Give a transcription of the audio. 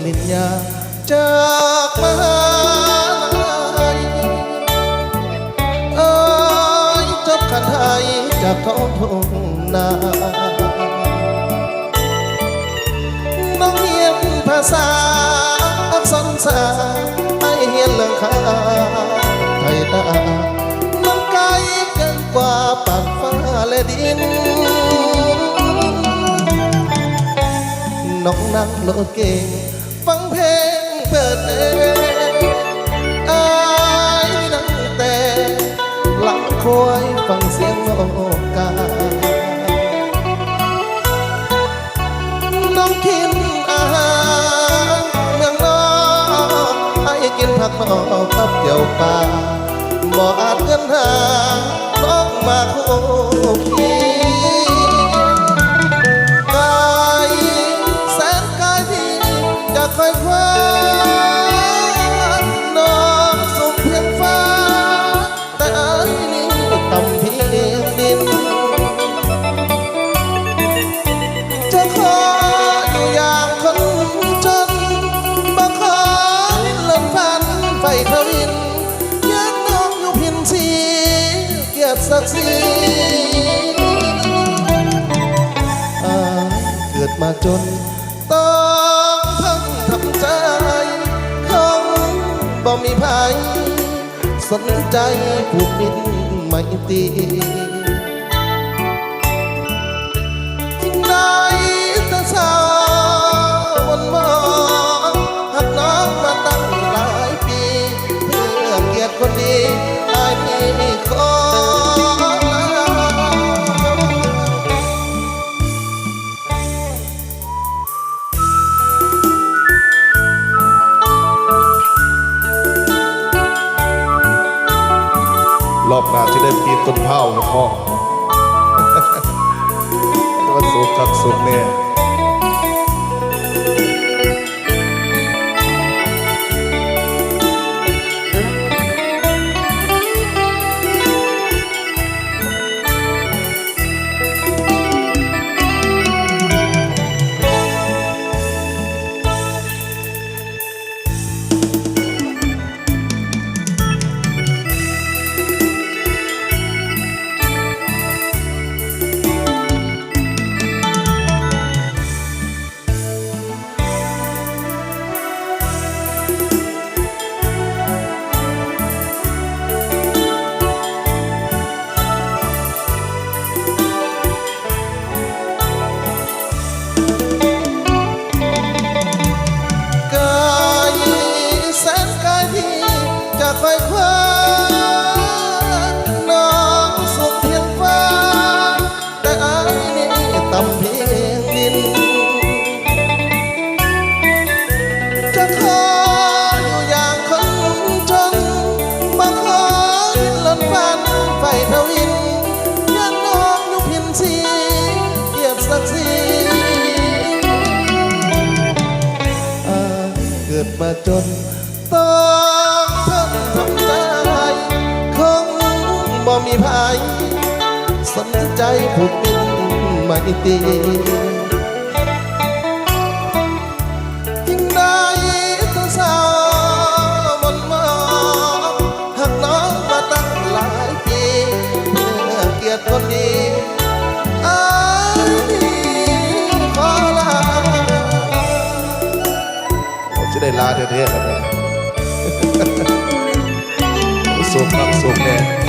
ริญญาจากมหาลัยจบกันไทยจากท้องทุ่งนาน้องเรียนภาษาอักษรศาสตร์ไม่เรียนเรื่องคาไทยดาน้องไกลเกินกว่าปากฟ้าและดินน้องนั่งรถเก่งฟังเพลงเปิดเองนั่งแต่หลังคอยฟังเสียงโอกาน้องกินอาหารเมืองนอกให้กินผักนอกกับเกี่ยวปลาบ่อาจเงินหาน้องมาคู่พี่คอยคว้าน้องสุขเพียงฟ้าแต่อายนี้ต่ำเพียงดินจะขออยู่อย่างคนจนบ่ขอเลื่อนพันไฟทวินอยากน้องอยู่พินสีเกียรติศักดิ์ศรีเกิดมาจนบ่มีภัยสนใจผูกมิตรไม่ตีที่ไหนแต่เช้าวันมองหักน้องมาตั้งหลายปีเพื่อเกียรติคนดีอายมีขอรอบหน้าที่ได้ปีนต้นเผาให้พ่อวันสุขกับสุขเนี่ยคอยคว้าน้องสุขเพียงฟ้าแต่อายนี้ต่ำเพียงดินจะขออยู่อย่างคนจนบ่ขอเลื่อนฝันไฟทวินยันน้องอยู่พินสีเกียรติศักดิ์ศรีเกิดมาจนทำใจคงบ่มีภัยสนใจผูกมิตรไม่ตียิ่งได้ตัวสาวบนมอหักน้องมาตั้งหลายปีเพื่อเกียรติคนดีอายขอลาจะได้ลาเท่ๆกันเลยสุขครับสุขเนี่ย